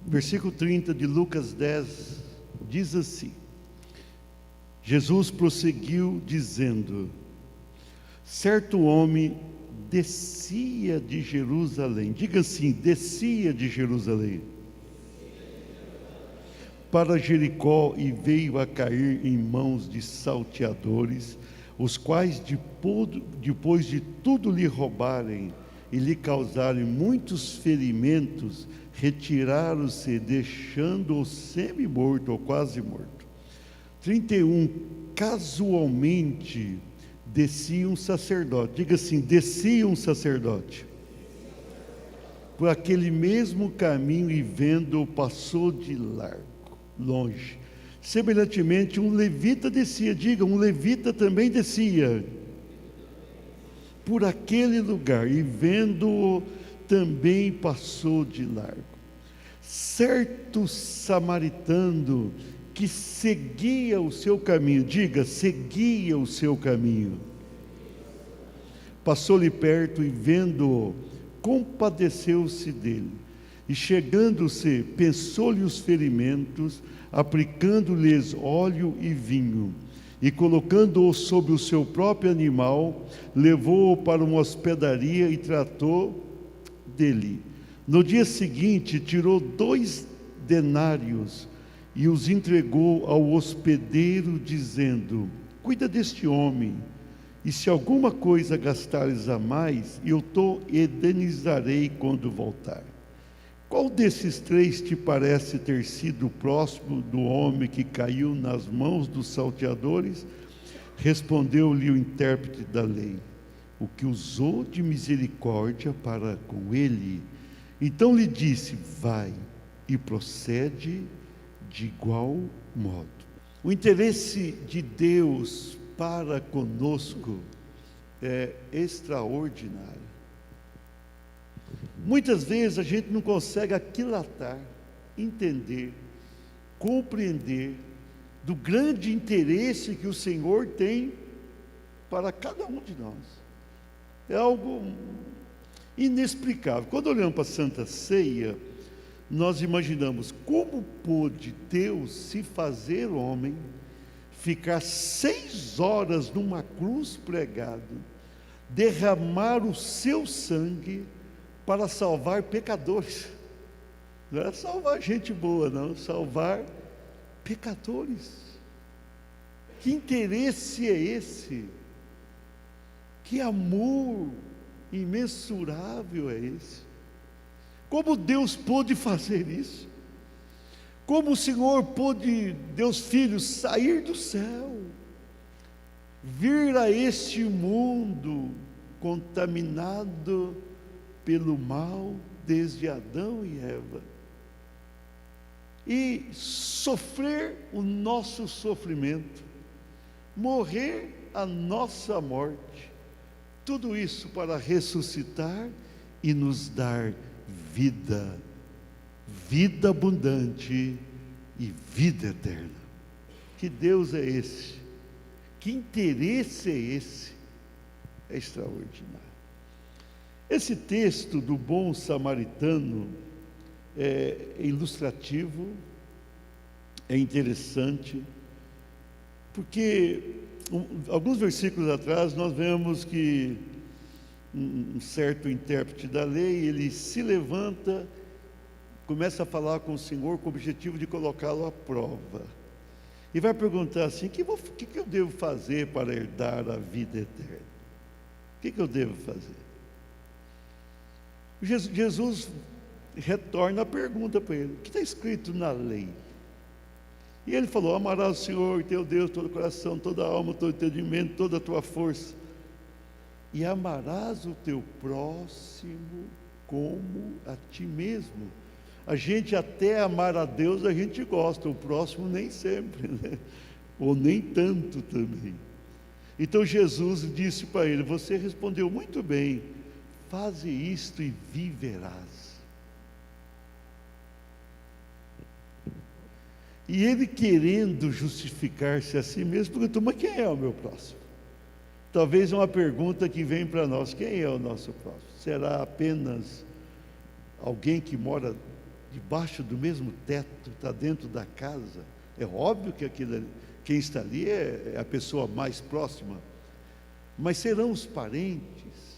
Versículo 30 de Lucas 10 diz assim: Jesus prosseguiu dizendo: certo homem descia de Jerusalém, diga assim, descia de Jerusalém, para Jericó, e veio a cair em mãos de salteadores, os quais, depois de tudo lhe roubarem e lhe causarem muitos ferimentos, retiraram-se, deixando-o semi-morto ou quase morto. 31. Casualmente descia um sacerdote, diga assim, descia um sacerdote por aquele mesmo caminho, e vendo-o, passou de longe. Semelhantemente, um levita descia, diga, um levita também descia por aquele lugar, e vendo-o, também passou de largo. Certo samaritano que seguia o seu caminho, diga, seguia o seu caminho, passou-lhe perto, e vendo-o, compadeceu-se dele, e chegando-se, pensou-lhe os ferimentos, aplicando-lhes óleo e vinho, e colocando-o sobre o seu próprio animal, levou-o para uma hospedaria e tratou dele. No dia seguinte, tirou 2 denários e os entregou ao hospedeiro, dizendo: cuida deste homem, e se alguma coisa gastares a mais, eu te indenizarei quando voltar. Qual desses 3 te parece ter sido próximo do homem que caiu nas mãos dos salteadores? Respondeu-lhe o intérprete da lei: o que usou de misericórdia para com ele. Então lhe disse: vai e procede de igual modo. O interesse de Deus para conosco é extraordinário. Muitas vezes a gente não consegue aquilatar, entender, compreender do grande interesse que o Senhor tem para cada um de nós. É algo inexplicável. Quando olhamos para a Santa Ceia, nós imaginamos como pôde Deus se fazer homem, ficar 6 horas numa cruz pregado, derramar o seu sangue para salvar pecadores. Não é salvar gente boa, não, salvar pecadores. Que interesse é esse? Que amor imensurável é esse? Como Deus pôde fazer isso? Como o Senhor pôde, Deus Filho, sair do céu, vir a este mundo contaminado pelo mal desde Adão e Eva, e sofrer o nosso sofrimento, morrer a nossa morte, tudo isso para ressuscitar e nos dar vida, vida abundante e vida eterna. Que Deus é esse? Que interesse é esse? É extraordinário. Esse texto do bom samaritano é ilustrativo, é interessante, porque alguns versículos atrás nós vemos que um certo intérprete da lei, ele se levanta, começa a falar com o Senhor com o objetivo de colocá-lo à prova, e vai perguntar assim: o que eu devo fazer para herdar a vida eterna? O que eu devo fazer? Jesus retorna a pergunta para ele: o que está escrito na lei? E ele falou: amarás o Senhor teu Deus todo o coração, toda a alma, todo o entendimento, toda a tua força, e amarás o teu próximo como a ti mesmo. A gente até amar a Deus a gente gosta, o próximo nem sempre, né? Ou nem tanto também. Então Jesus disse para ele: você respondeu muito bem, faze isto e viverás. E ele, querendo justificar-se a si mesmo, perguntou: mas quem é o meu próximo? Talvez uma pergunta que vem para nós: quem é o nosso próximo? Será apenas alguém que mora debaixo do mesmo teto, está dentro da casa. É óbvio que quem está ali é a pessoa mais próxima, mas serão os parentes,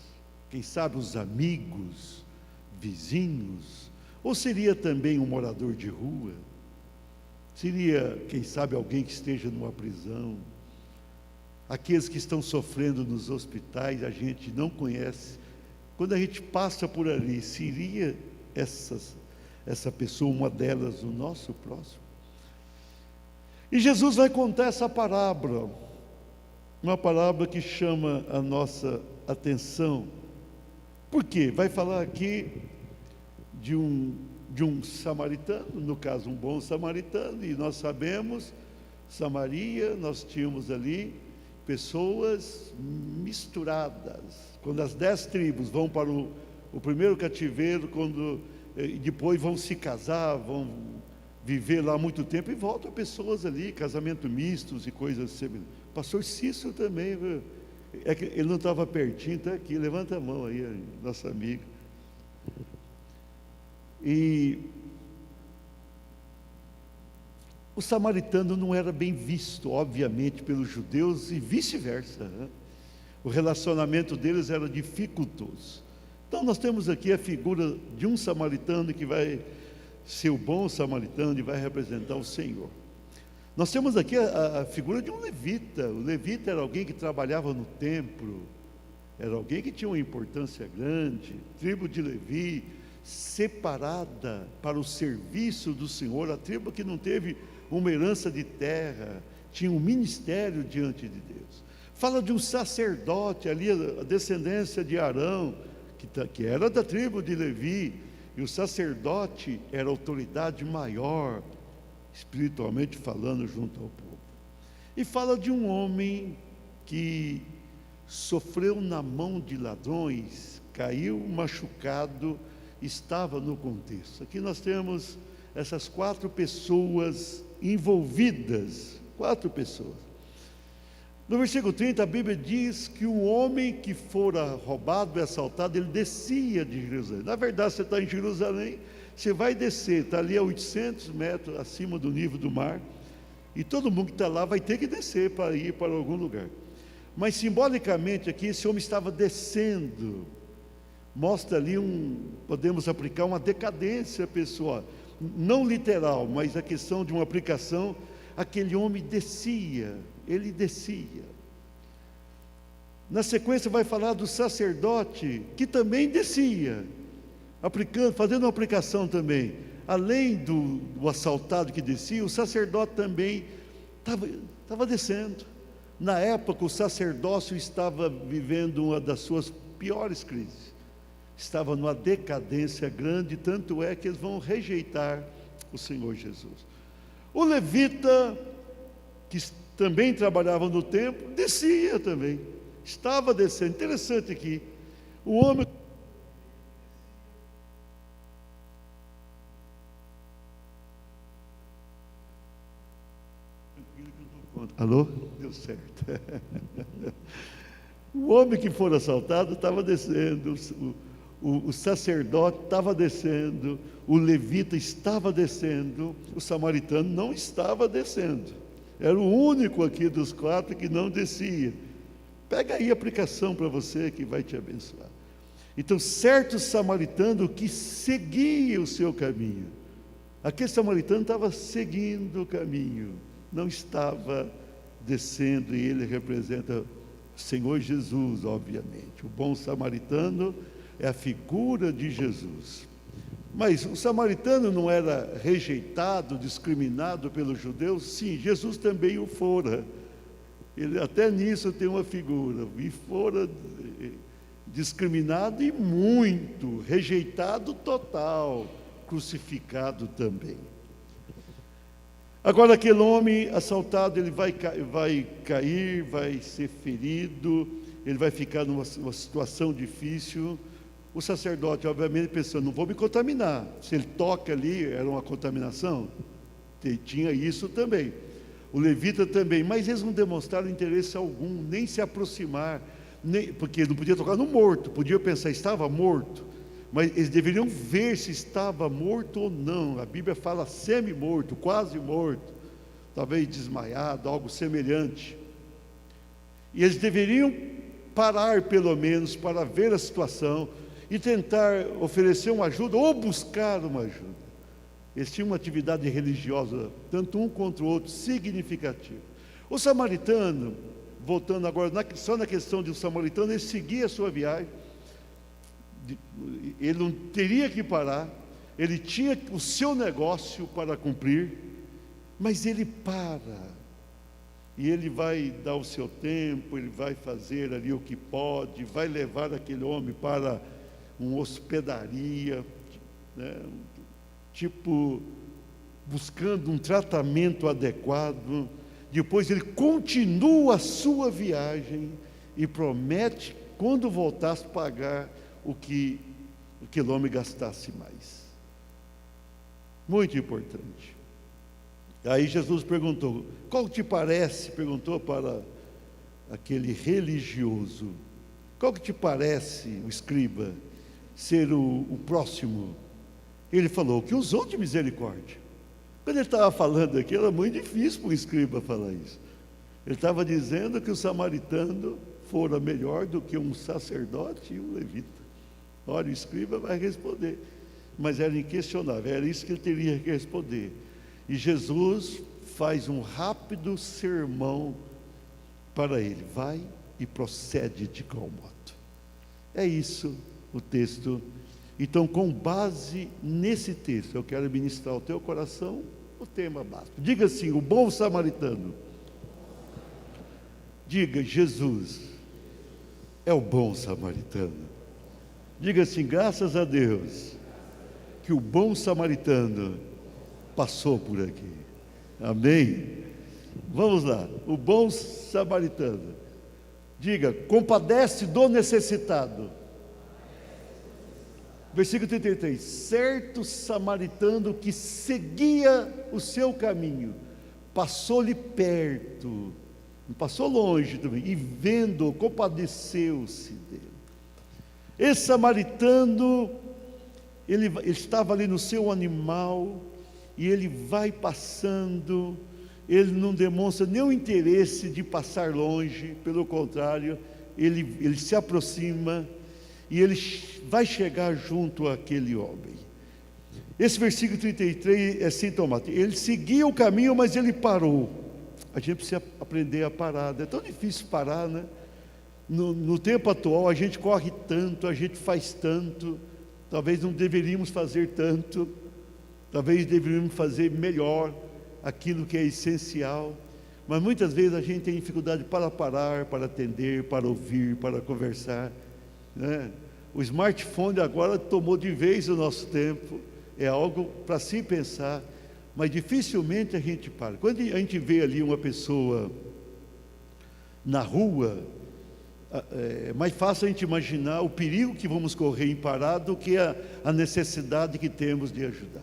quem sabe os amigos, vizinhos, ou seria também um morador de rua? Seria, quem sabe, alguém que esteja numa prisão? Aqueles que estão sofrendo nos hospitais, a gente não conhece. Quando a gente passa por ali, seria essa pessoa, uma delas, o nosso próximo? E Jesus vai contar essa parábola, uma parábola que chama a nossa atenção. Por quê? Vai falar aqui de um samaritano, no caso um bom samaritano, e nós sabemos, Samaria, nós tínhamos ali pessoas misturadas. Quando as 10 tribos vão para o primeiro cativeiro, depois vão se casar, vão viver lá muito tempo, e voltam pessoas ali, casamento mistos e coisas assim. Pastor Cícero também, viu? É que ele não estava pertinho, está aqui, levanta a mão aí, nosso amigo. E o samaritano não era bem visto, obviamente, pelos judeus e vice-versa, né? O relacionamento deles era dificultoso. Então nós temos aqui a figura de um samaritano que vai ser o bom samaritano e vai representar o Senhor. Nós temos aqui a figura de um levita. O levita era alguém que trabalhava no templo, era alguém que tinha uma importância grande, tribo de Levi, separada para o serviço do Senhor, a tribo que não teve uma herança de terra, tinha um ministério diante de Deus. Fala de um sacerdote ali, a descendência de Arão, que era da tribo de Levi, e o sacerdote era a autoridade maior, espiritualmente falando, junto ao povo. E fala de um homem que sofreu na mão de ladrões, caiu machucado, estava no contexto. Aqui nós temos essas 4 pessoas envolvidas, 4 pessoas. No versículo 30, a Bíblia diz que o homem que fora roubado e assaltado, ele descia de Jerusalém. Na verdade, você está em Jerusalém, você vai descer, está ali a 800 metros acima do nível do mar, e todo mundo que está lá vai ter que descer para ir para algum lugar. Mas simbolicamente aqui, esse homem estava descendo, mostra ali podemos aplicar uma decadência pessoal, não literal, mas a questão de uma aplicação. Aquele homem descia, ele descia. Na sequência vai falar do sacerdote, que também descia, fazendo uma aplicação também. Além do assaltado que descia, o sacerdote também estava descendo. Na época, o sacerdócio estava vivendo uma das suas piores crises. Estava numa decadência grande, tanto é que eles vão rejeitar o Senhor Jesus. O levita, que também trabalhava no templo, descia também, estava descendo. Interessante aqui, o homem... Alô? Deu certo. O homem que for assaltado estava descendo, o sacerdote estava descendo, o levita estava descendo, o samaritano não estava descendo. Era o único aqui dos 4 que não descia. Pega aí a aplicação para você que vai te abençoar. Então, certo samaritano que seguia o seu caminho. Aquele samaritano estava seguindo o caminho, não estava descendo, e ele representa o Senhor Jesus, obviamente. O bom samaritano é a figura de Jesus. Mas o samaritano não era rejeitado, discriminado pelos judeus? Sim, Jesus também o fora. Ele até nisso tem uma figura. E fora discriminado e muito, rejeitado total, crucificado também. Agora aquele homem assaltado, ele vai cair, vai ser ferido, ele vai ficar numa situação difícil. O sacerdote, obviamente, pensando, não vou me contaminar. Se ele toca ali, era uma contaminação. Tinha isso também. O levita também, mas eles não demonstraram interesse algum, nem se aproximar, porque não podia tocar no morto, podia pensar, estava morto. mas eles deveriam ver se estava morto ou não. A Bíblia fala semi-morto, quase morto, talvez desmaiado, algo semelhante. E eles deveriam parar pelo menos para ver a situação e tentar oferecer uma ajuda ou buscar uma ajuda. Eles tinham uma atividade religiosa, tanto um contra o outro, significativa. O samaritano, voltando agora só na questão do samaritano, ele seguia a sua viagem, ele não teria que parar, ele tinha o seu negócio para cumprir, mas ele para. E ele vai dar o seu tempo, ele vai fazer ali o que pode, vai levar aquele homem para uma hospedaria, né? Tipo, buscando um tratamento adequado. Depois ele continua a sua viagem e promete, quando voltasse, pagar o que aquele homem gastasse mais. Muito importante. Aí Jesus perguntou: qual te parece? Perguntou para aquele religioso: qual que te parece, o escriba, ser o próximo? Ele falou: que usou de misericórdia. Quando ele estava falando aqui, era muito difícil para o escriba falar isso. Ele estava dizendo que o samaritano fora melhor do que um sacerdote e um levita. Olha, o escriba vai responder, mas era inquestionável, era isso que ele teria que responder. E Jesus faz um rápido sermão para ele: vai e procede de igual modo. É isso o texto. Então, com base nesse texto, eu quero ministrar ao teu coração o tema básico. Diga assim: o bom samaritano. Diga: Jesus é o bom samaritano. Diga assim: graças a Deus que o bom samaritano passou por aqui. Amém? Vamos lá. O bom samaritano. Diga: compadece do necessitado. Versículo 33. Certo samaritano que seguia o seu caminho, passou-lhe perto, não passou longe também, e vendo, compadeceu-se dele. Esse samaritano, ele estava ali no seu animal, e ele vai passando, ele não demonstra nenhum interesse de passar longe, pelo contrário, ele se aproxima, e ele vai chegar junto àquele homem. Esse versículo 33 é sintomático. Ele seguia o caminho, mas ele parou. A gente precisa aprender a parar. É tão difícil parar, né? No tempo atual, a gente corre tanto, a gente faz tanto. Talvez não deveríamos fazer tanto. Talvez deveríamos fazer melhor aquilo que é essencial. Mas muitas vezes a gente tem dificuldade para parar, para atender, para ouvir, para conversar, né? O smartphone agora tomou de vez o nosso tempo. É algo para se pensar, mas dificilmente a gente para. Quando a gente vê ali uma pessoa na rua, é mais fácil a gente imaginar o perigo que vamos correr em parar do que a necessidade que temos de ajudar.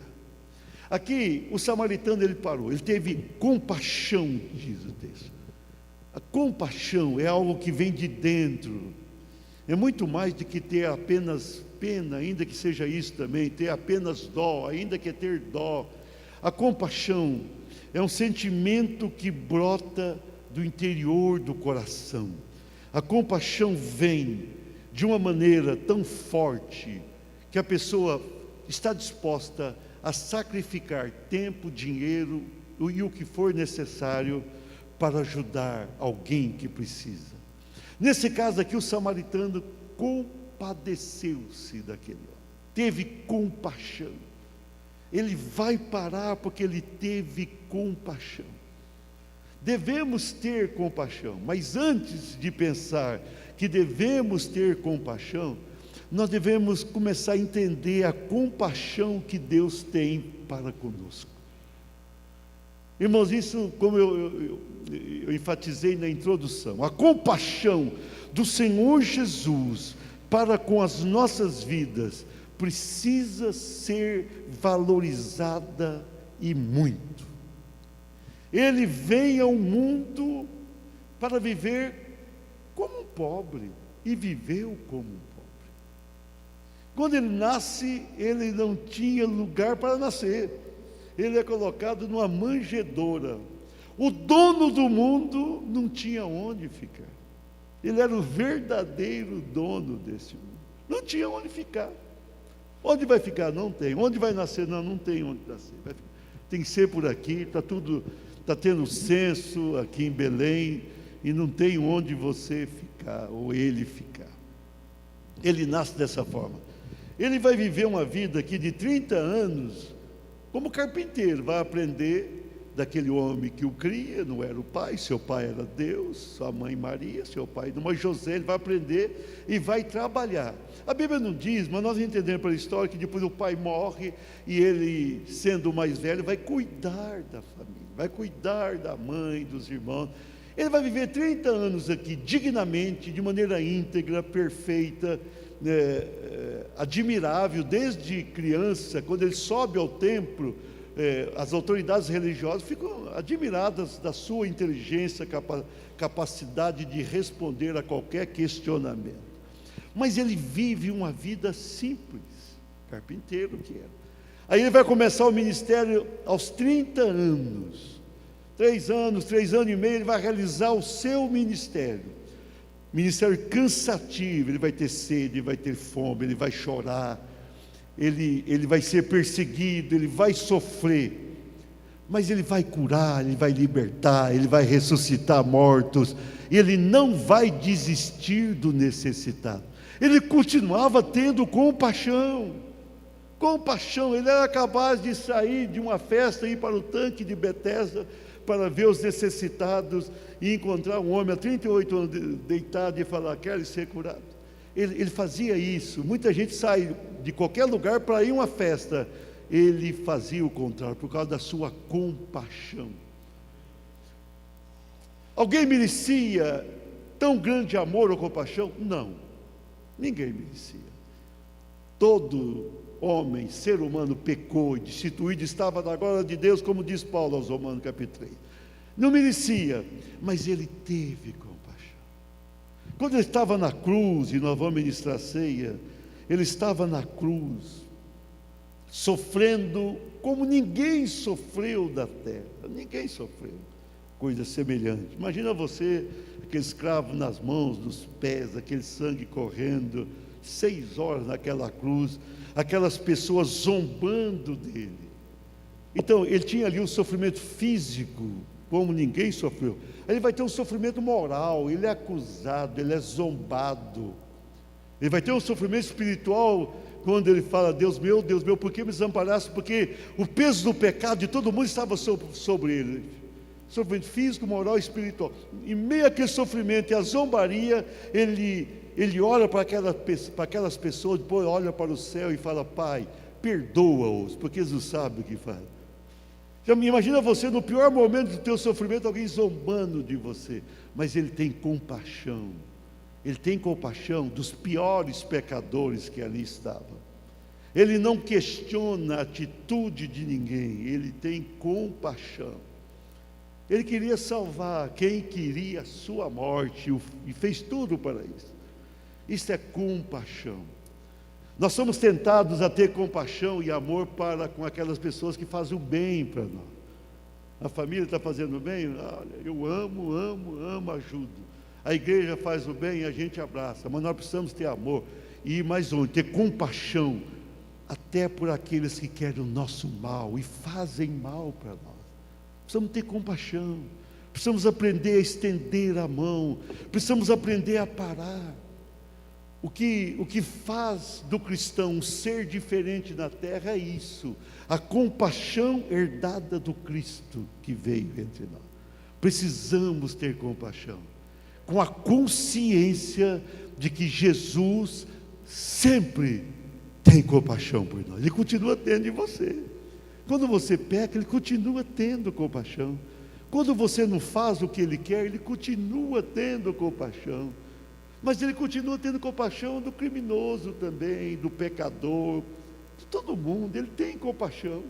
Aqui, o samaritano, ele parou, ele teve compaixão, diz o texto. A compaixão é algo que vem de dentro. É muito mais do que ter apenas pena, ainda que seja isso também, ter apenas dó, ainda que ter dó. A compaixão é um sentimento que brota do interior do coração. A compaixão vem de uma maneira tão forte que a pessoa está disposta a sacrificar tempo, dinheiro e o que for necessário para ajudar alguém que precisa. Nesse caso aqui, o samaritano compadeceu-se daquele homem, teve compaixão. Ele vai parar porque ele teve compaixão. Devemos ter compaixão, mas antes de pensar que devemos ter compaixão, nós devemos começar a entender a compaixão que Deus tem para conosco. Irmãos, isso, como eu enfatizei na introdução, a compaixão do Senhor Jesus para com as nossas vidas precisa ser valorizada e muito. Ele veio ao mundo para viver como um pobre e viveu como um pobre. Quando ele nasce, ele não tinha lugar para nascer. Ele é colocado numa manjedoura. O dono do mundo não tinha onde ficar. Ele era o verdadeiro dono desse mundo. Não tinha onde ficar. Onde vai ficar? Não tem. Onde vai nascer? Não, não tem onde nascer. Tem que ser por aqui. Está tendo censo aqui em Belém e não tem onde você ficar ou ele ficar. Ele nasce dessa forma. Ele vai viver uma vida aqui de 30 anos como carpinteiro, vai aprender daquele homem que o cria, não era o pai, seu pai era Deus, sua mãe Maria, seu pai não, mas José, ele vai aprender e vai trabalhar. A Bíblia não diz, mas nós entendemos pela história que depois o pai morre e ele, sendo o mais velho, vai cuidar da família, vai cuidar da mãe, dos irmãos. Ele vai viver 30 anos aqui dignamente, de maneira íntegra, perfeita, admirável, desde criança, quando ele sobe ao templo, as autoridades religiosas ficam admiradas da sua inteligência, capacidade de responder a qualquer questionamento. Mas ele vive uma vida simples, carpinteiro que era. Aí ele vai começar o ministério aos 30 anos. 3 anos e meio, ele vai realizar o seu ministério. Ministério cansativo, ele vai ter sede, ele vai ter fome, ele vai chorar, ele vai ser perseguido, ele vai sofrer, mas ele vai curar, ele vai libertar, ele vai ressuscitar mortos, ele não vai desistir do necessitado. Ele continuava tendo compaixão, ele era capaz de sair de uma festa e ir para o tanque de Betesda, para ver os necessitados e encontrar um homem há 38 anos deitado e falar, quero ser curado. Ele fazia isso. Muita gente sai de qualquer lugar para ir a uma festa. Ele fazia o contrário, por causa da sua compaixão. Alguém merecia tão grande amor ou compaixão? Não, ninguém merecia. Todo homem, ser humano pecou e destituído estava na glória de Deus, como diz Paulo aos Romanos capítulo 3. Não merecia, mas ele teve compaixão. Quando ele estava na cruz, e nós vamos ministrar a ceia, ele estava na cruz, sofrendo como ninguém sofreu da terra, ninguém sofreu coisa semelhante. Imagina você, aquele escravo nas mãos, nos pés, aquele sangue correndo, 6 horas naquela cruz, aquelas pessoas zombando dele. Então, ele tinha ali um sofrimento físico, como ninguém sofreu. Aí ele vai ter um sofrimento moral, ele é acusado, ele é zombado. Ele vai ter um sofrimento espiritual, quando ele fala, Deus meu, por que me desamparaste? Porque o peso do pecado de todo mundo estava sobre ele. Sofrimento físico, moral e espiritual. Em meio àquele sofrimento e à zombaria, ele olha para aquelas pessoas, depois olha para o céu e fala, Pai, perdoa-os, porque eles não sabem o que fazem. Imagina você no pior momento do teu sofrimento, alguém zombando de você, mas ele tem compaixão. Ele tem compaixão dos piores pecadores que ali estavam. Ele não questiona a atitude de ninguém, ele tem compaixão. Ele queria salvar quem queria a sua morte e fez tudo para isso. Isso é compaixão. Nós somos tentados a ter compaixão e amor para com aquelas pessoas que fazem o bem para nós. A família está fazendo bem? Olha, eu amo, ajudo. A igreja faz o bem, a gente abraça, mas nós precisamos ter amor e ir mais longe, ter compaixão até por aqueles que querem o nosso mal e fazem mal para nós. Precisamos ter compaixão, precisamos aprender a estender a mão, precisamos aprender a parar. O que faz do cristão um ser diferente na terra é isso, a compaixão herdada do Cristo que veio entre nós. Precisamos ter compaixão, com a consciência de que Jesus sempre tem compaixão por nós. Ele continua tendo de você. Quando você peca, Ele continua tendo compaixão. Quando você não faz o que Ele quer, Ele continua tendo compaixão. Mas Ele continua tendo compaixão do criminoso também, do pecador, de todo mundo. Ele tem compaixão.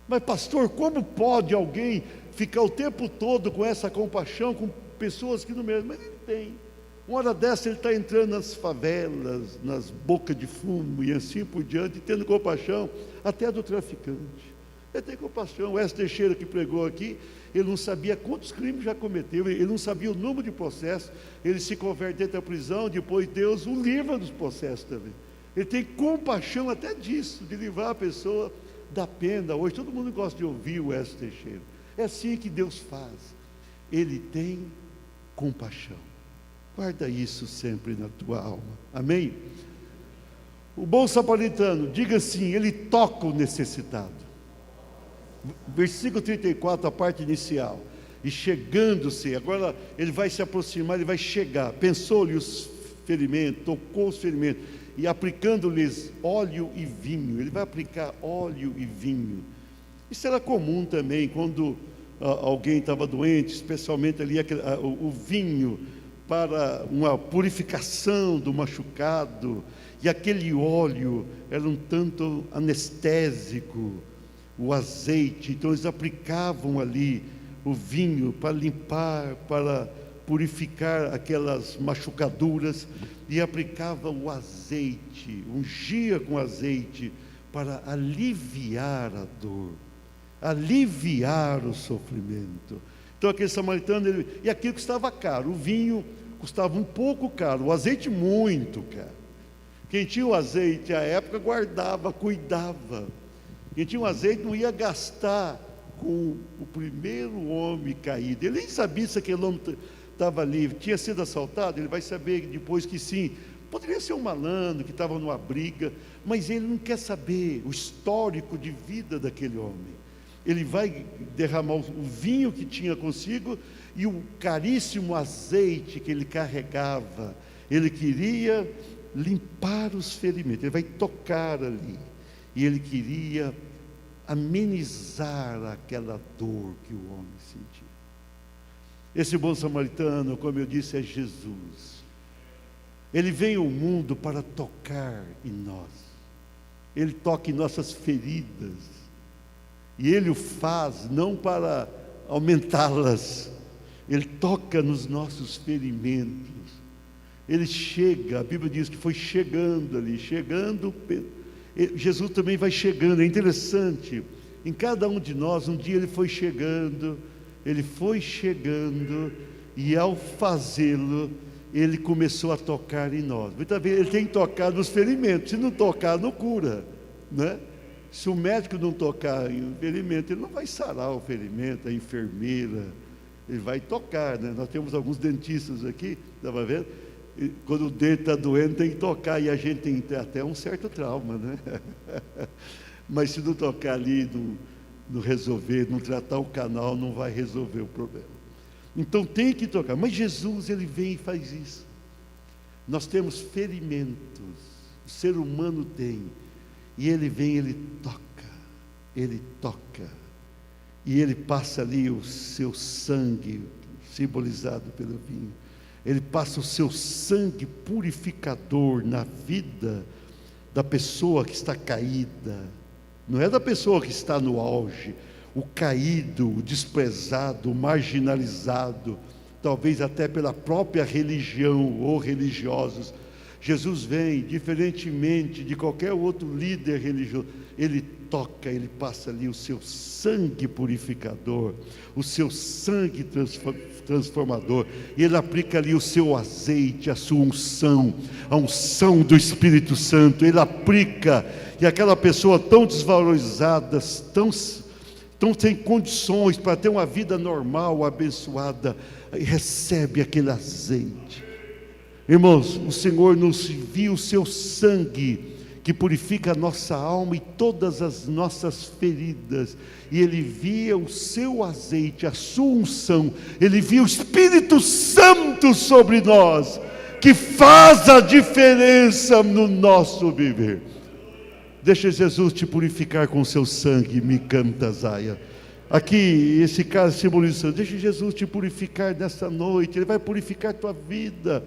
Mas pastor, como pode alguém ficar o tempo todo com essa compaixão com pessoas que não merecem? Mas Ele tem. Uma hora dessa ele está entrando nas favelas, nas bocas de fumo e assim por diante, tendo compaixão até do traficante. Ele tem compaixão. O Wesley Teixeira, que pregou aqui, ele não sabia quantos crimes já cometeu, ele não sabia o número de processos, ele se converte dentro da prisão, depois Deus o livra dos processos também. Ele tem compaixão até disso, de livrar a pessoa da pena. Hoje todo mundo gosta de ouvir o Wesley Teixeira. É assim que Deus faz. Ele tem compaixão. Guarda isso sempre na tua alma. Amém? O bom samaritano, diga assim, ele toca o necessitado. Versículo 34, a parte inicial. E chegando-se, agora ele vai se aproximar, ele vai chegar. Pensou-lhe os ferimentos, tocou os ferimentos, e aplicando-lhes óleo e vinho. Ele vai aplicar óleo e vinho. Isso era comum também, quando alguém estava doente, especialmente ali o vinho, para uma purificação do machucado, e aquele óleo era um tanto anestésico, o azeite, então eles aplicavam ali o vinho para limpar, para purificar aquelas machucaduras, e aplicava o azeite, ungia com azeite, para aliviar a dor, aliviar o sofrimento. Então aquele samaritano, e aquilo custava caro, o vinho custava um pouco caro, o azeite muito caro. Quem tinha o azeite à época guardava, cuidava. Quem tinha o azeite não ia gastar com o primeiro homem caído. Ele nem sabia se aquele homem estava ali, tinha sido assaltado. Ele vai saber depois que sim, poderia ser um malandro que estava numa briga, mas ele não quer saber o histórico de vida daquele homem. Ele vai derramar o vinho que tinha consigo e o caríssimo azeite que ele carregava. Ele queria limpar os ferimentos, ele vai tocar ali, e ele queria amenizar aquela dor que o homem sentia. Esse bom samaritano, como eu disse, é Jesus. Ele veio ao mundo para tocar em nós. Ele toca em nossas feridas, e ele o faz não para aumentá-las, ele toca nos nossos ferimentos. Ele chega, a Bíblia diz que foi chegando ali, Jesus também vai chegando. É interessante, em cada um de nós, um dia ele foi chegando, e ao fazê-lo, ele começou a tocar em nós. Muitas vezes ele tem que tocar nos ferimentos, se não tocar, não cura, né? Se o médico não tocar em um ferimento, ele não vai sarar o ferimento, a enfermeira, ele vai tocar, né? Nós temos alguns dentistas aqui, estava vendo? E quando o dente está doendo, tem que tocar, e a gente tem até um certo trauma, né? Mas se não tocar ali, não resolver, não tratar o canal, não vai resolver o problema. Então tem que tocar. Mas Jesus, ele vem e faz isso. Nós temos ferimentos, o ser humano tem, e ele vem, ele toca, e ele passa ali o seu sangue, simbolizado pelo vinho. Ele passa o seu sangue purificador na vida da pessoa que está caída. Não é da pessoa que está no auge, o caído, o desprezado, o marginalizado, talvez até pela própria religião ou religiosos. Jesus vem, diferentemente de qualquer outro líder religioso, ele toca, ele passa ali o seu sangue purificador, o seu sangue transformador, e ele aplica ali o seu azeite, a sua unção, a unção do Espírito Santo, ele aplica, e aquela pessoa tão desvalorizada, tão sem condições para ter uma vida normal, abençoada, recebe aquele azeite. Irmãos, o Senhor nos envia o seu sangue, que purifica a nossa alma e todas as nossas feridas, e ele envia o seu azeite, a sua unção, ele envia o Espírito Santo sobre nós, que faz a diferença no nosso viver. Deixa Jesus te purificar com o seu sangue, me canta Zaia. Aqui, esse caso simboliza, deixa Jesus te purificar nessa noite, ele vai purificar a tua vida.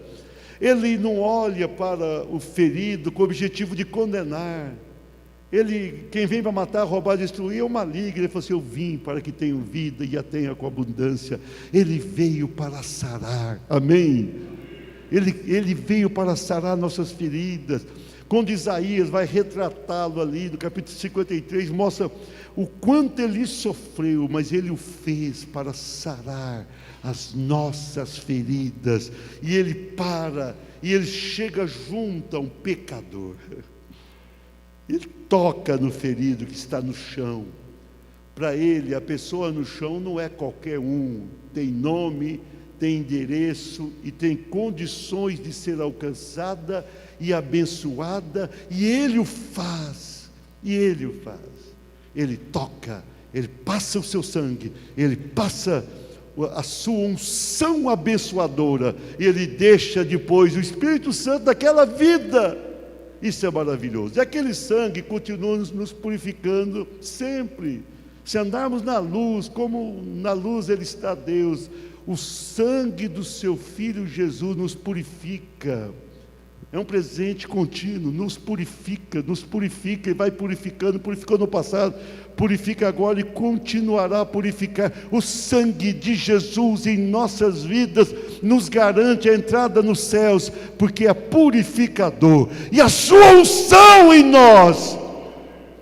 Ele não olha para o ferido com o objetivo de condenar. Quem vem para matar, roubar, destruir é o maligno. Ele falou assim: eu vim para que tenham vida e a tenha com abundância. Ele veio para sarar, amém? Ele veio para sarar nossas feridas. Quando Isaías vai retratá-lo ali, no capítulo 53, mostra o quanto ele sofreu, mas ele o fez para sarar as nossas feridas. E ele chega junto a um pecador. Ele toca no ferido que está no chão. Para ele, a pessoa no chão não é qualquer um, tem nome, tem endereço e tem condições de ser alcançada e abençoada, e ele o faz, ele toca, ele passa o seu sangue, ele passa a sua unção abençoadora, e ele deixa depois o Espírito Santo daquela vida. Isso é maravilhoso, e aquele sangue continua nos purificando sempre. Se andarmos na luz, como na luz ele está, Deus, o sangue do seu Filho Jesus nos purifica. É um presente contínuo, nos purifica e vai purificando, purificou no passado, purifica agora e continuará a purificar. O sangue de Jesus em nossas vidas nos garante a entrada nos céus, porque é purificador, e a sua unção em nós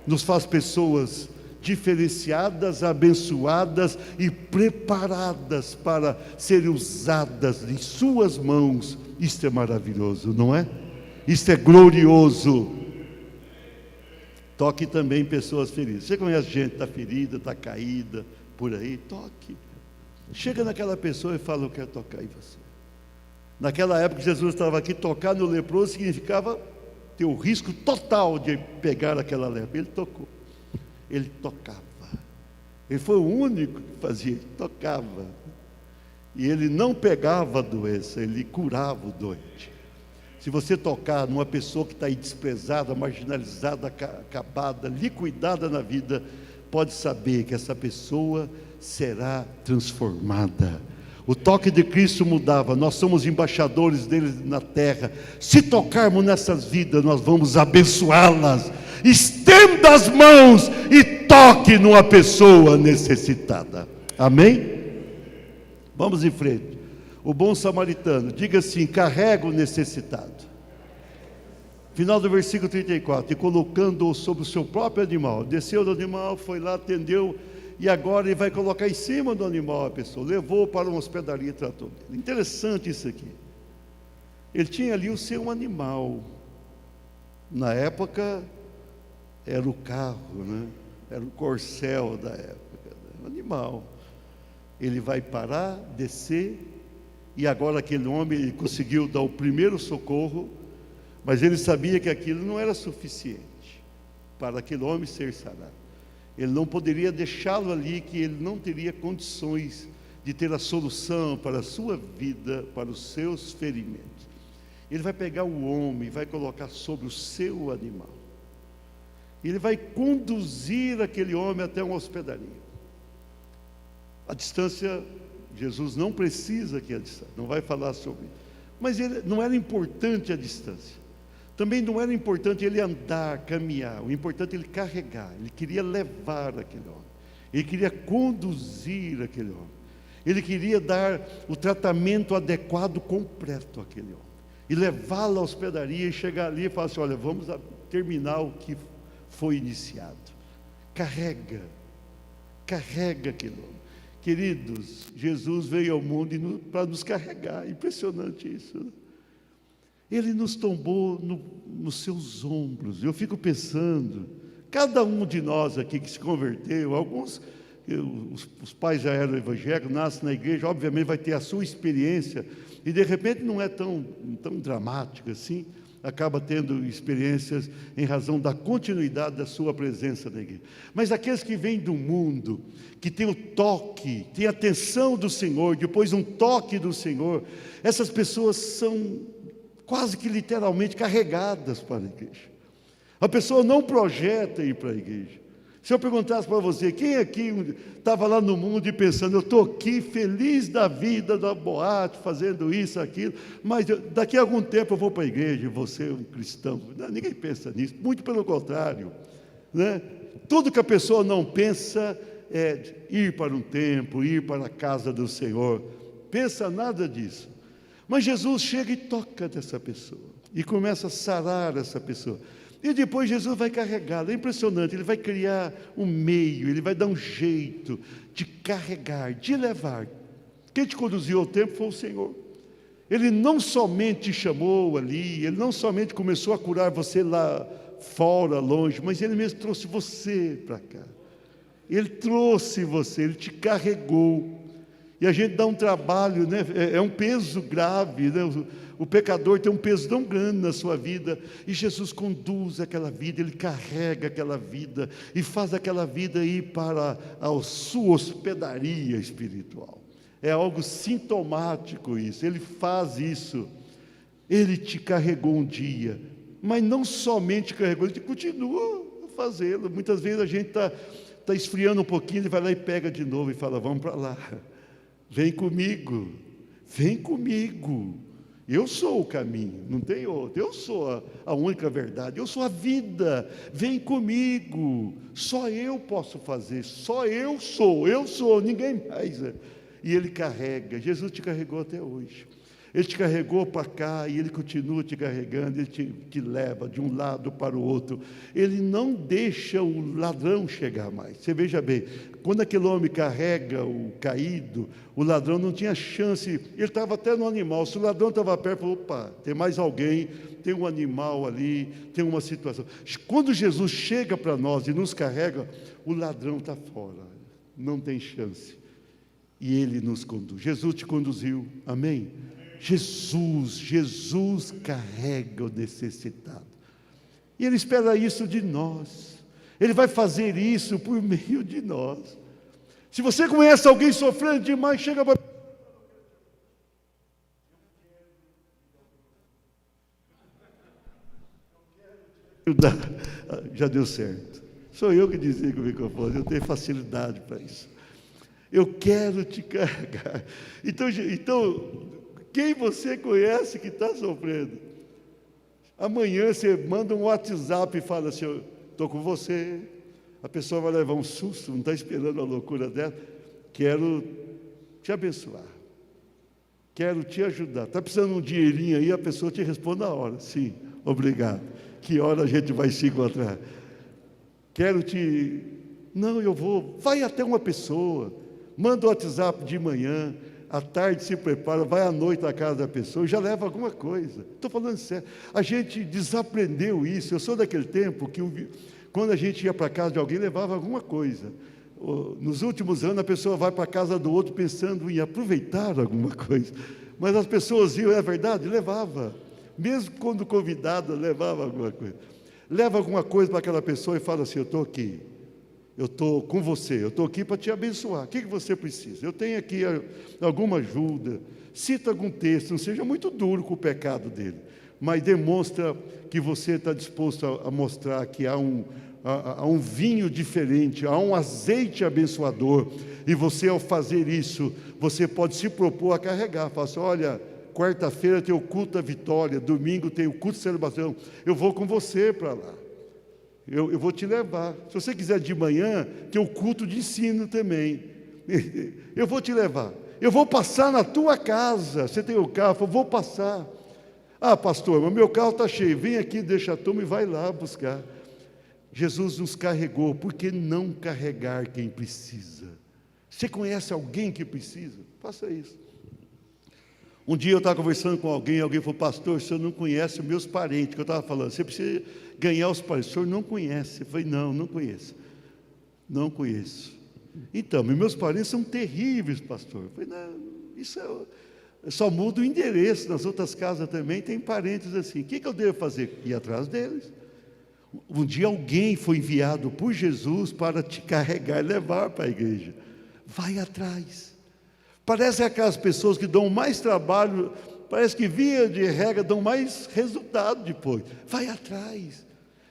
nos faz pessoas diferenciadas, abençoadas e preparadas para serem usadas em suas mãos. Isto é maravilhoso, não é? Isto é glorioso. Toque também pessoas feridas. Você conhece gente que está ferida, está caída, por aí? Toque. Chega naquela pessoa e fala: eu quero tocar em você. Naquela época que Jesus estava aqui, tocar no leproso significava ter o risco total de pegar aquela lepra. Ele tocou. Ele tocava. Ele foi o único que fazia, ele tocava. E ele não pegava a doença, ele curava o doente. Se você tocar numa pessoa que está aí desprezada, marginalizada, acabada, liquidada na vida, pode saber que essa pessoa será transformada. O toque de Cristo mudava, nós somos embaixadores dele na terra. Se tocarmos nessas vidas, nós vamos abençoá-las. Estenda as mãos e toque numa pessoa necessitada. Amém? Vamos em frente. O bom samaritano, diga assim: carrega o necessitado. Final do versículo 34, e colocando-o sobre o seu próprio animal, desceu do animal, foi lá, atendeu, e agora ele vai colocar em cima do animal a pessoa, levou para uma hospedaria e tratou dele. Interessante isso aqui. Ele tinha ali o seu animal. Na época era o carro, né? Era o corcel da época, né? O animal. Ele vai parar, descer, e agora aquele homem, ele conseguiu dar o primeiro socorro, mas ele sabia que aquilo não era suficiente para aquele homem ser sarado. Ele não poderia deixá-lo ali, que ele não teria condições de ter a solução para a sua vida, para os seus ferimentos. Ele vai pegar o homem, vai colocar sobre o seu animal. Ele vai conduzir aquele homem até uma hospedaria. A distância, Jesus não precisa que a distância, não vai falar sobre isso. Mas não era importante a distância. Também não era importante ele andar, caminhar. O importante é ele carregar. Ele queria levar aquele homem. Ele queria conduzir aquele homem. Ele queria dar o tratamento adequado, completo àquele homem. E levá-lo à hospedaria e chegar ali e falar assim: olha, vamos terminar o que foi iniciado. Carrega aquele homem. Queridos, Jesus veio ao mundo para nos carregar. Impressionante isso, né? Ele nos tombou nos seus ombros. Eu fico pensando, cada um de nós aqui que se converteu, alguns, os pais já eram evangélicos, nascem na igreja, obviamente vai ter a sua experiência, e de repente não é tão dramática assim, acaba tendo experiências em razão da continuidade da sua presença na igreja. Mas aqueles que vêm do mundo, que tem o toque, tem a atenção do Senhor, depois um toque do Senhor, essas pessoas são quase que literalmente carregadas para a igreja. A pessoa não projeta ir para a igreja. Se eu perguntasse para você, quem aqui estava lá no mundo e pensando: eu estou aqui feliz da vida, da boate, fazendo isso, aquilo, mas daqui a algum tempo eu vou para a igreja e vou ser um cristão. Não, ninguém pensa nisso, muito pelo contrário, né? Tudo que a pessoa não pensa é ir para um templo, ir para a casa do Senhor. Pensa nada disso. Mas Jesus chega e toca dessa pessoa, e começa a sarar essa pessoa. E depois Jesus vai carregá-la. É impressionante, ele vai criar um meio, ele vai dar um jeito de carregar, de levar. Quem te conduziu ao templo foi o Senhor. Ele não somente te chamou ali, ele não somente começou a curar você lá fora, longe, mas ele mesmo trouxe você para cá. Ele trouxe você, ele te carregou. E a gente dá um trabalho, né? É um peso grave, né? O pecador tem um peso tão grande na sua vida, e Jesus conduz aquela vida, ele carrega aquela vida, e faz aquela vida ir para a sua hospedaria espiritual. É algo sintomático isso, ele faz isso. Ele te carregou um dia, mas não somente carregou, ele continua a fazê-lo. Muitas vezes a gente está esfriando um pouquinho, ele vai lá e pega de novo e fala: vamos para lá, vem comigo, vem comigo. Eu sou o caminho, não tem outro. Eu sou a única verdade, eu sou a vida. Vem comigo, só eu posso fazer, só eu sou, ninguém mais. E ele carrega. Jesus te carregou até hoje. Ele te carregou para cá e ele continua te carregando. Ele te leva de um lado para o outro. Ele não deixa o ladrão chegar mais. Você veja bem, quando aquele homem carrega o caído, o ladrão não tinha chance. Ele estava até no animal. Se o ladrão estava perto, falou: opa, tem mais alguém, tem um animal ali, tem uma situação. Quando Jesus chega para nós e nos carrega, o ladrão está fora, não tem chance. E ele nos conduz. Jesus te conduziu, amém? Jesus carrega o necessitado. E ele espera isso de nós. Ele vai fazer isso por meio de nós. Se você conhece alguém sofrendo demais, chega para... Já deu certo. Sou eu que desligo o microfone, eu tenho facilidade para isso. Eu quero te carregar. Então, quem você conhece que está sofrendo? Amanhã você manda um WhatsApp e fala assim: estou com você. A pessoa vai levar um susto, não está esperando a loucura dela. Quero te abençoar. Quero te ajudar. Está precisando de um dinheirinho aí? A pessoa te responde na hora: sim, obrigado. Que hora a gente vai se encontrar? Quero te... Não, eu vou. Vai até uma pessoa. Manda o WhatsApp de manhã, à tarde se prepara, vai à noite na casa da pessoa, já leva alguma coisa. Estou falando sério. A gente desaprendeu isso. Eu sou daquele tempo que quando a gente ia para a casa de alguém, levava alguma coisa. Nos últimos anos, a pessoa vai para a casa do outro pensando em aproveitar alguma coisa. Mas as pessoas iam, é verdade, levava. Mesmo quando convidada, levava alguma coisa. Leva alguma coisa para aquela pessoa e fala assim: eu estou aqui. Eu estou com você, eu estou aqui para te abençoar. O que você precisa? Eu tenho aqui alguma ajuda. Cita algum texto, não seja muito duro com o pecado dele, mas demonstra que você está disposto a mostrar que há um vinho diferente, há um azeite abençoador, e você, ao fazer isso, você pode se propor a carregar. Fala assim: olha, quarta-feira tem o culto da vitória, domingo tem o culto de celebração, eu vou com você para lá. Eu vou te levar. Se você quiser de manhã, tem o culto de ensino também. Eu vou te levar. Eu vou passar na tua casa. Você tem o carro? Eu vou passar. Ah, pastor, mas meu carro está cheio. Vem aqui, deixa a turma e vai lá buscar. Jesus nos carregou. Por que não carregar quem precisa? Você conhece alguém que precisa? Faça isso. Um dia eu estava conversando com alguém falou: pastor, o senhor não conhece os meus parentes, que eu estava falando, você precisa ganhar os parentes, o senhor não conhece. Eu falei: não conheço. Não conheço. Então, meus parentes são terríveis, pastor. Eu falei: não, isso só muda o endereço, nas outras casas também tem parentes assim. O que eu devo fazer? Ir atrás deles. Um dia alguém foi enviado por Jesus para te carregar e levar para a igreja. Vai atrás. Parece aquelas pessoas que dão mais trabalho, parece que via de regra dão mais resultado depois. Vai atrás,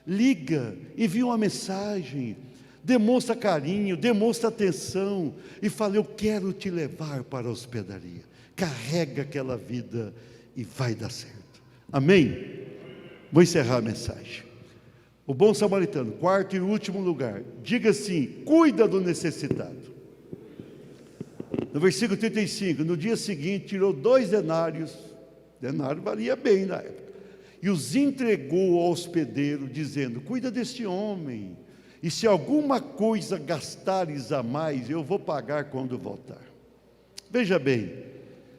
liga, envia uma mensagem, demonstra carinho, demonstra atenção e fala: eu quero te levar para a hospedaria. Carrega aquela vida e vai dar certo. Amém? Vou encerrar a mensagem. O bom samaritano, quarto e último lugar, diga assim: cuida do necessitado. No versículo 35, no dia seguinte tirou 2 denários Denário valia bem na época. E os entregou ao hospedeiro, dizendo: cuida deste homem, e se alguma coisa gastares a mais, eu vou pagar quando voltar. Veja bem,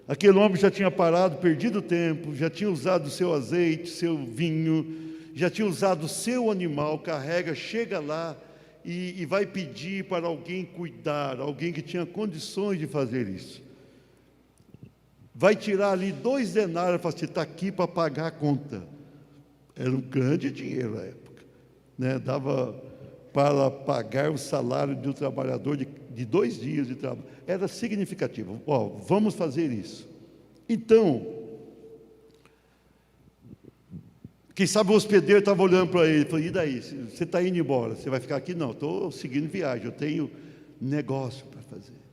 aquele homem já tinha parado, perdido tempo, já tinha usado o seu azeite, seu vinho, já tinha usado o seu animal, carrega, chega lá e vai pedir para alguém cuidar, alguém que tinha condições de fazer isso. Vai tirar ali 2 denários e fala assim: está aqui para pagar a conta. Era um grande dinheiro na época, né? Dava para pagar o salário de um trabalhador de 2 dias de trabalho. Era significativo. Vamos fazer isso. Então, quem sabe o hospedeiro estava olhando para ele e falou: e daí, você está indo embora, você vai ficar aqui? Não, estou seguindo viagem, eu tenho negócio para fazer.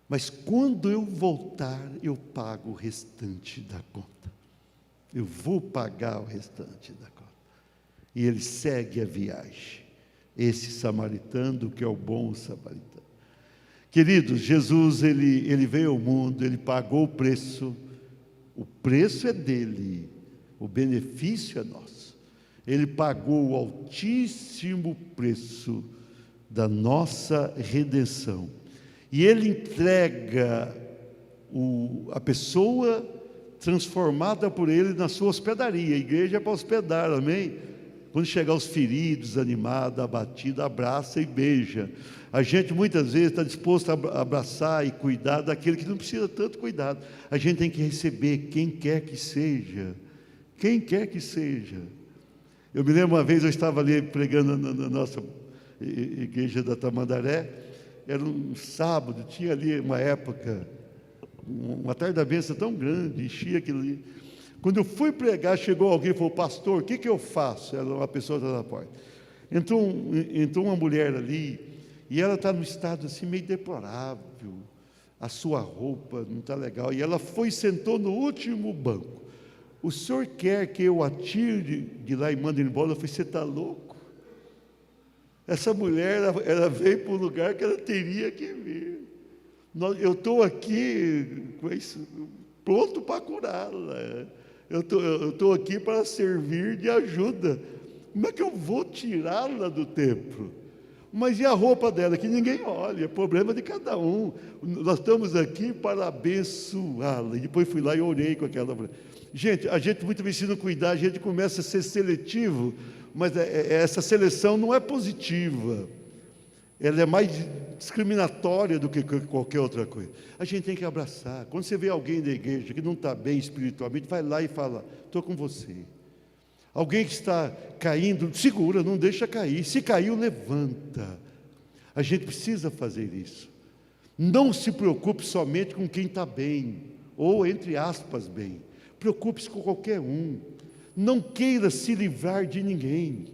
Mas quando eu voltar, eu pago o restante da conta. Eu vou pagar o restante da conta. E ele segue a viagem. Esse samaritano, que é o bom samaritano. Queridos, Jesus, ele veio ao mundo, ele pagou o preço é dele, o benefício é nosso. Ele pagou o altíssimo preço da nossa redenção. E ele entrega a pessoa transformada por ele na sua hospedaria. A igreja é para hospedar, amém? Quando chegar os feridos, animados, abatidos, abraça e beija. A gente muitas vezes está disposto a abraçar e cuidar daquele que não precisa tanto cuidado. A gente tem que receber quem quer que seja. Quem quer que seja. Eu me lembro uma vez, eu estava ali pregando na nossa igreja da Tamandaré. Era um sábado, tinha ali uma época, uma tarde da bênção tão grande, enchia aquilo ali. Quando eu fui pregar, chegou alguém e falou: pastor, o que eu faço? Era uma pessoa na porta. Entrou uma mulher ali, e ela está num estado assim meio deplorável, a sua roupa não está legal, e ela foi e sentou no último banco. O senhor quer que eu atire de lá e mande ele embora? Eu falei: você está louco? Essa mulher, ela veio para um lugar que ela teria que vir. Eu estou aqui pronto para curá-la. Eu estou aqui para servir de ajuda. Como é que eu vou tirá-la do templo? Mas e a roupa dela? Que ninguém olha, é problema de cada um. Nós estamos aqui para abençoá-la. E depois fui lá e orei com aquela mulher. Gente, a gente muitas vezes, se não cuidar, a gente começa a ser seletivo, mas essa seleção não é positiva. Ela é mais discriminatória do que qualquer outra coisa. A gente tem que abraçar. Quando você vê alguém da igreja que não está bem espiritualmente, vai lá e fala: estou com você. Alguém que está caindo, segura, não deixa cair. Se caiu, levanta. A gente precisa fazer isso. Não se preocupe somente com quem está bem, ou entre aspas bem. Preocupe-se com qualquer um. Não queira se livrar de ninguém.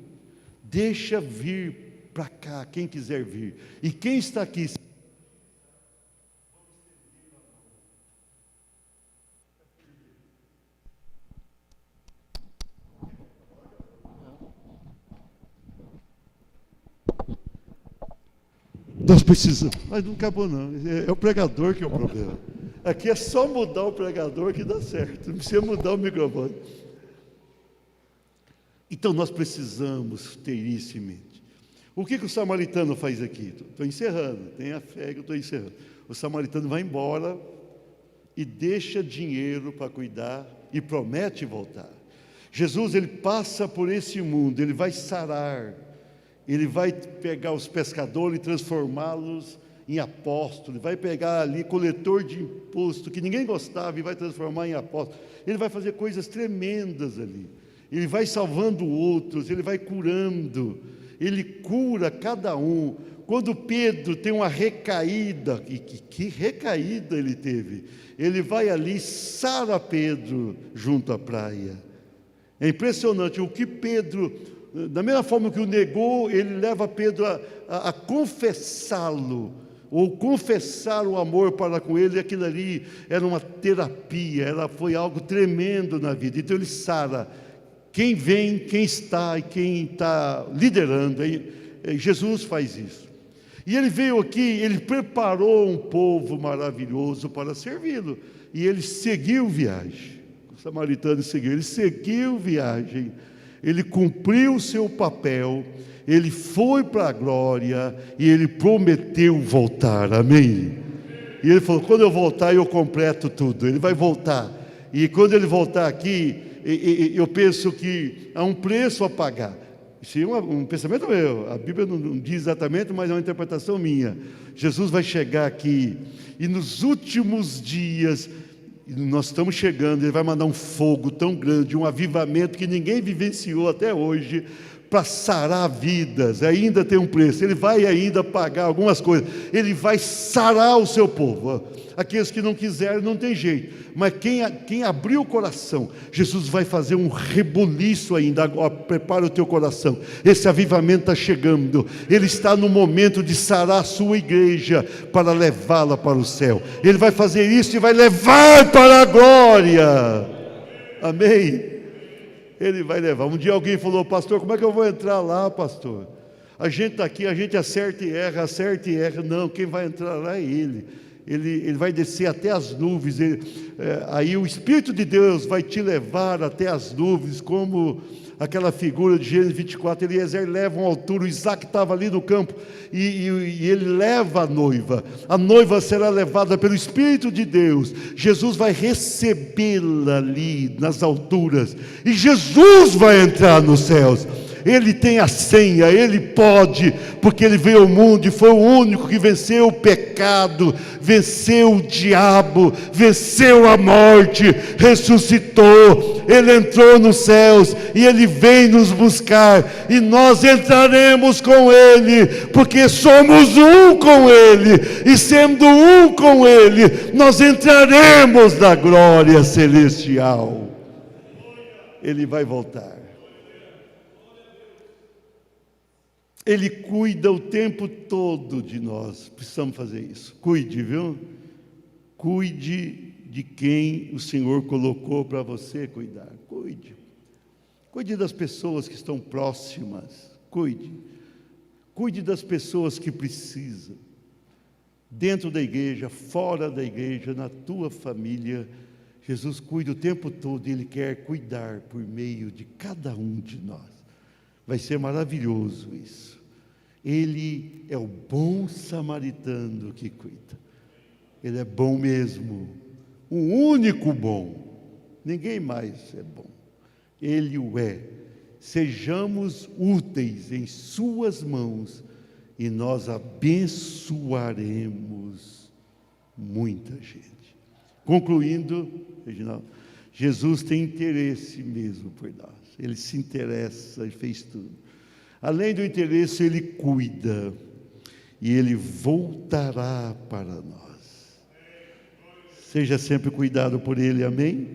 Deixa vir para cá quem quiser vir. E quem está aqui... Nós precisamos... Mas não acabou não. É o pregador que é o problema. Aqui é só mudar o pregador que dá certo. Não precisa mudar o microfone. Então nós precisamos ter isso em mente. O que o samaritano faz aqui? Estou encerrando, tenha fé que eu estou encerrando. O samaritano vai embora e deixa dinheiro para cuidar e promete voltar. Jesus, ele passa por esse mundo, ele vai sarar, ele vai pegar os pescadores e transformá-los em apóstolos, vai pegar ali coletor de imposto, que ninguém gostava, e vai transformar em apóstolo. Ele vai fazer coisas tremendas ali. Ele vai salvando outros, ele vai curando, ele cura cada um. Quando Pedro tem uma recaída, que recaída ele teve, ele vai ali, sara Pedro junto à praia. É impressionante o que Pedro, da mesma forma que o negou, ele leva Pedro a confessá-lo, ou confessar o amor para com ele. Aquilo ali era uma terapia, foi algo tremendo na vida. Então ele sara quem vem, quem está e quem está liderando. Jesus faz isso. E ele veio aqui, ele preparou um povo maravilhoso para servi-lo. E ele seguiu viagem. O samaritano seguiu. Ele seguiu viagem. Ele cumpriu o seu papel. Ele foi para a glória. E ele prometeu voltar. Amém? E ele falou, quando eu voltar eu completo tudo. Ele vai voltar. E quando ele voltar aqui, eu penso que há um preço a pagar. Isso é um pensamento meu. A Bíblia não diz exatamente, mas é uma interpretação minha. Jesus vai chegar aqui. E nos últimos dias, nós estamos chegando, Ele vai mandar um fogo tão grande, um avivamento que ninguém vivenciou até hoje, para sarar vidas. Ainda tem um preço. Ele vai ainda pagar algumas coisas. Ele vai sarar o seu povo. Aqueles que não quiserem, não tem jeito. Mas quem abriu o coração, Jesus vai fazer um rebuliço ainda. Agora, prepara o teu coração. Esse avivamento está chegando. Ele está no momento de sarar a sua igreja para levá-la para o céu. Ele vai fazer isso e vai levar para a glória. Amém? Ele vai levar. Um dia alguém falou, pastor, como é que eu vou entrar lá, pastor? A gente está aqui, a gente acerta e erra, acerta e erra. Não, quem vai entrar lá é Ele. Ele vai descer até as nuvens. Aí o Espírito de Deus vai te levar até as nuvens, como aquela figura de Gênesis 24. Eliezer leva uma altura, o Isaac estava ali no campo, e ele leva a noiva. A noiva será levada pelo Espírito de Deus. Jesus vai recebê-la ali nas alturas, e Jesus vai entrar nos céus. Ele tem a senha, Ele pode, porque Ele veio ao mundo e foi o único que venceu o pecado, venceu o diabo, venceu a morte, ressuscitou. Ele entrou nos céus e Ele vem nos buscar, e nós entraremos com Ele, porque somos um com Ele, e sendo um com Ele, nós entraremos na glória celestial. Ele vai voltar. Ele cuida o tempo todo de nós. Precisamos fazer isso. Cuide, viu? Cuide de quem o Senhor colocou para você cuidar. Cuide. Cuide das pessoas que estão próximas. Cuide. Cuide das pessoas que precisam. Dentro da igreja, fora da igreja, na tua família. Jesus cuida o tempo todo e Ele quer cuidar por meio de cada um de nós. Vai ser maravilhoso isso. Ele é o bom samaritano que cuida. Ele é bom mesmo. O único bom. Ninguém mais é bom. Ele o é. Sejamos úteis em suas mãos e nós abençoaremos muita gente. Concluindo, Reginaldo, Jesus tem interesse mesmo por nós. Ele se interessa e fez tudo. Além do interesse, Ele cuida. E Ele voltará para nós. Seja sempre cuidado por Ele, amém?